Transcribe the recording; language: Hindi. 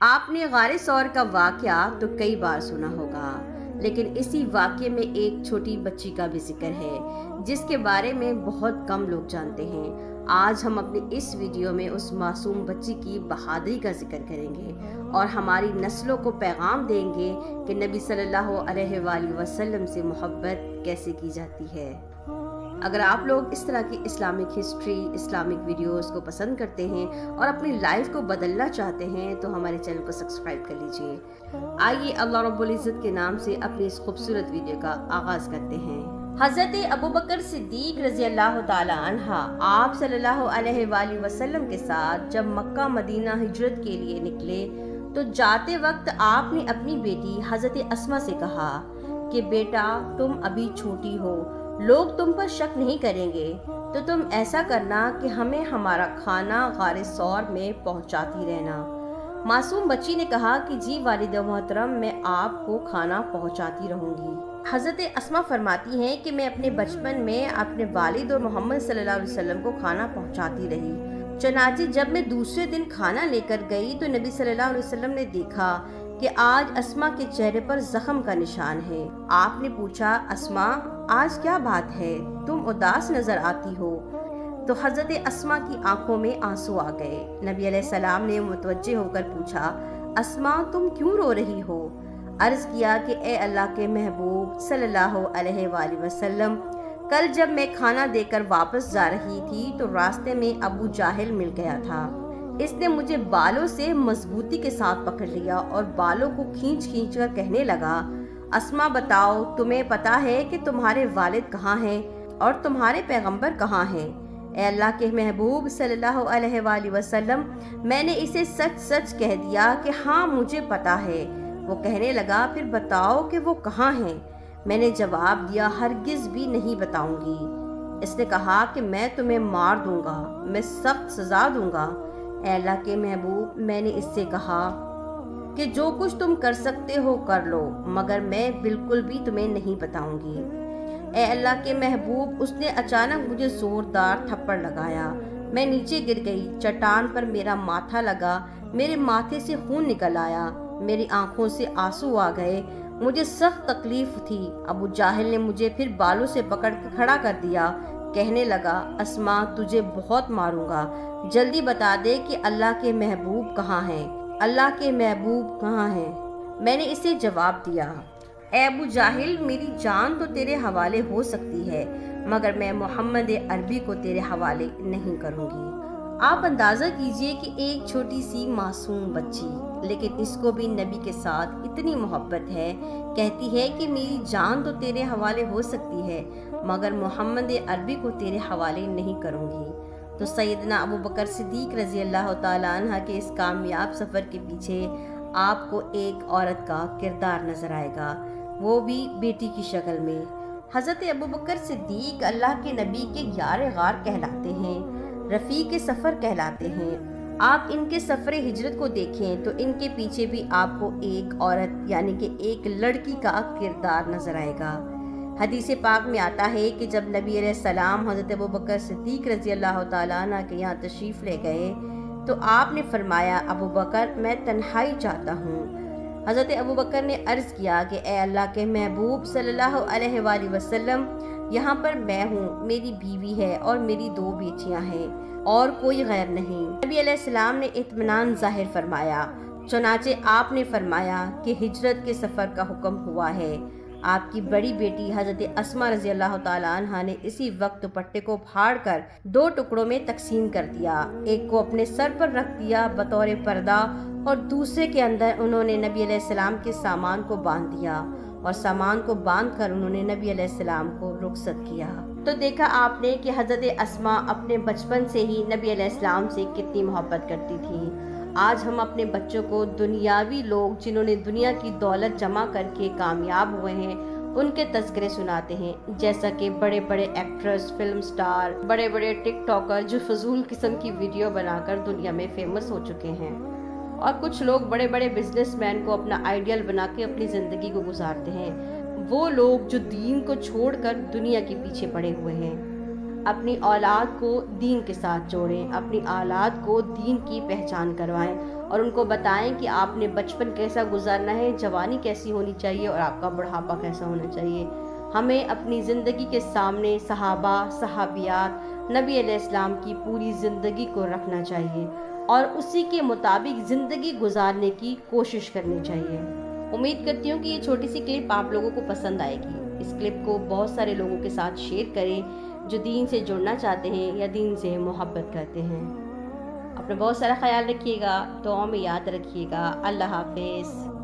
आपने गारे सौर का वाकया तो कई बार सुना होगा, लेकिन इसी वाकये में एक छोटी बच्ची का भी जिक्र है जिसके बारे में बहुत कम लोग जानते हैं। आज हम अपनी इस वीडियो में उस मासूम बच्ची की बहादुरी का जिक्र करेंगे और हमारी नस्लों को पैगाम देंगे कि नबी सल्लल्लाहु अलैहि वसल्लम से मोहब्बत कैसे की जाती है। अगर आप लोग इस तरह की इस्लामिक हिस्ट्री, इस्लामिक वीडियोस को पसंद करते हैं और अपनी लाइफ को बदलना चाहते हैं तो हमारे चैनल को सब्सक्राइब कर लीजिए। आइए अल्लाह रब्बुल इज़्ज़त के नाम से अपनी इस खूबसूरत वीडियो का आगाज करते हैं। हज़रत अबू बकर सिद्दीक रज़ी अल्लाह ताला अन्हा आप सल्लल्लाहु अलैहि वसल्लम के साथ जब मक्का मदीना हिजरत के लिए निकले तो जाते वक्त आपने अपनी बेटी हज़रत अस्मा से कहा कि बेटा, तुम अभी छोटी हो, लोग तुम पर शक नहीं करेंगे, तो तुम ऐसा करना कि हमें हमारा खाना गारे सौर में पहुंचाती रहना। मासूम बच्ची ने कहा कि जी वालिद मोहतरम, मैं आपको खाना पहुंचाती रहूंगी। हज़रत अस्मा फरमाती हैं कि मैं अपने बचपन में अपने वालिद और मोहम्मद सल्लल्लाहु अलैहि वसल्लम को खाना पहुंचाती रही। चनाचे जब मैं दूसरे दिन खाना लेकर गई तो नबी सल्लल्लाहु अलैहि वसल्लम ने देखा कि आज अस्मा के चेहरे पर जख्म का निशान है। आपने पूछा, अस्मा आज क्या बात है, तुम उदास नजर आती हो। तो हज़रत अस्मा की आंखों में आंसू आ गए। नबी अलैहिस्सलाम ने मुतवज्जे होकर पूछा, अस्मा तुम क्यों रो रही हो? अर्ज किया कि ए अल्लाह के महबूब सल्लल्लाहु अलैहि वसल्लम, कल जब मैं खाना देकर वापस जा रही थी तो रास्ते में अबू जाहिल मिल गया था। इसने मुझे बालों से मजबूती के साथ पकड़ लिया और बालों को खींच खींच कर कहने लगा, अस्मा बताओ, तुम्हें पता है कि तुम्हारे वालिद कहाँ हैं और तुम्हारे पैगंबर कहाँ हैं? ए अल्लाह के महबूब सल्लल्लाहु अलैहि वसल्लम, मैंने इसे सच सच कह दिया कि हाँ मुझे पता है। वो कहने लगा, फिर बताओ कि वो कहाँ हैं? मैंने जवाब दिया, हरगिज भी नहीं बताऊंगी। इसने कहा कि मैं तुम्हें मार दूंगा, मैं सख्त सजा दूंगा। ए अल्लाह के महबूब, मैंने इससे कहा कि जो कुछ तुम कर सकते हो कर लो, मगर मैं बिल्कुल भी तुम्हें नहीं बताऊंगी। ए अल्लाह के महबूब, उसने अचानक मुझे जोरदार थप्पड़ लगाया। मैं नीचे गिर गई। चट्टान पर मेरा माथा लगा, मेरे माथे से खून निकल आया, मेरी आंखों से आंसू आ गए, मुझे सख्त तकलीफ थी। अबू जाहिल ने मुझे फिर बालों से पकड़ कर खड़ा कर दिया। कहने लगा, अस्मा तुझे बहुत मारूंगा, जल्दी बता दे कि अल्लाह के महबूब कहाँ हैं, अल्लाह के महबूब कहाँ हैं? मैंने इसे जवाब दिया, ए अबू जाहिल, मेरी जान तो तेरे हवाले हो सकती है, मगर मैं मोहम्मद अरबी को तेरे हवाले नहीं करूँगी। आप अंदाज़ा कीजिए कि एक छोटी सी मासूम बच्ची, लेकिन इसको भी नबी के साथ इतनी मोहब्बत है, कहती है कि मेरी जान तो तेरे हवाले हो सकती है, मगर मोहम्मद अरबी को तेरे हवाले नहीं करूँगी। तो सैयदना अबू बकर सिद्दीक रज़ी अल्लाह ताला अन्हा के इस कामयाब सफ़र के पीछे आपको एक औरत का किरदार नज़र आएगा, वो भी बेटी की शक्ल में। हज़रत अबू बकर सिद्दीक अल्लाह के नबी के यार गार कहलाते हैं, रफ़ीक सफ़र कहलाते हैं। आप इनके सफ़र हिजरत को देखें तो इनके पीछे भी आपको एक औरत यानी कि एक लड़की का किरदार नज़र आएगा। हदीस पाक में आता है कि जब नबी अलैहिस्सलाम हज़रत अबू बकर सिद्दीक रज़ी अल्लाह ताला अन्हु के यहाँ तशरीफ़ ले गए तो आपने फरमाया, अबू बकर मैं तन्हाई चाहता हूँ। हज़रत अबू बकर ने अर्ज़ किया कि ए अल्लाह के महबूब सल्लल्लाहु अलैहि वसल्लम, यहाँ पर मैं हूँ, मेरी बीवी है और मेरी 2 बेटियाँ हैं और कोई गैर नहीं। नबी अलैहिस्सलाम ने इत्मीनान ज़ाहिर फरमाया। चुनाचे आपने फरमाया कि हिजरत के सफ़र का हुक्म हुआ है। आपकी बड़ी बेटी हज़रत अस्मा रज़ी अल्लाह ताला अन्हा ने इसी वक्त दुपट्टे को फाड़कर 2 टुकड़ों में तकसीम कर दिया। एक को अपने सर पर रख दिया बतौर पर्दा और दूसरे के अंदर उन्होंने नबी अलैहिस्सलाम के सामान को बांध दिया और सामान को बांधकर उन्होंने नबी अलैहिस्सलाम को रुखसत किया। तो देखा आपने कि हज़रत अस्मा अपने बचपन से ही नबी अलैहिस्सलाम से कितनी मोहब्बत करती थी। आज हम अपने बच्चों को दुनियावी लोग जिन्होंने दुनिया की दौलत जमा करके कामयाब हुए हैं उनके तज़किरे सुनाते हैं, जैसा कि बड़े बड़े एक्ट्रेस, फिल्म स्टार, बड़े बड़े टिकटॉकर जो फजूल किस्म की वीडियो बनाकर दुनिया में फेमस हो चुके हैं, और कुछ लोग बड़े बड़े बिजनेसमैन को अपना आइडियल बना के अपनी ज़िंदगी को गुजारते हैं। वो लोग जो दीन को छोड़कर दुनिया के पीछे पड़े हुए हैं। अपनी औलाद को दीन के साथ जोड़ें, अपनी औलाद को दीन की पहचान करवाएं और उनको बताएं कि आपने बचपन कैसा गुजारना है, जवानी कैसी होनी चाहिए और आपका बुढ़ापा कैसा होना चाहिए। हमें अपनी ज़िंदगी के सामने सहाबा, सहाबियात, नबी अलैहिस्सलाम की पूरी ज़िंदगी को रखना चाहिए और उसी के मुताबिक ज़िंदगी गुजारने की कोशिश करनी चाहिए। उम्मीद करती हूँ कि ये छोटी सी क्लिप आप लोगों को पसंद आएगी। इस क्लिप को बहुत सारे लोगों के साथ शेयर करें जो दीन से जुड़ना चाहते हैं या दीन से मोहब्बत करते हैं। अपना बहुत सारा ख्याल रखिएगा, दुआ में याद रखिएगा। अल्लाह हाफिज़।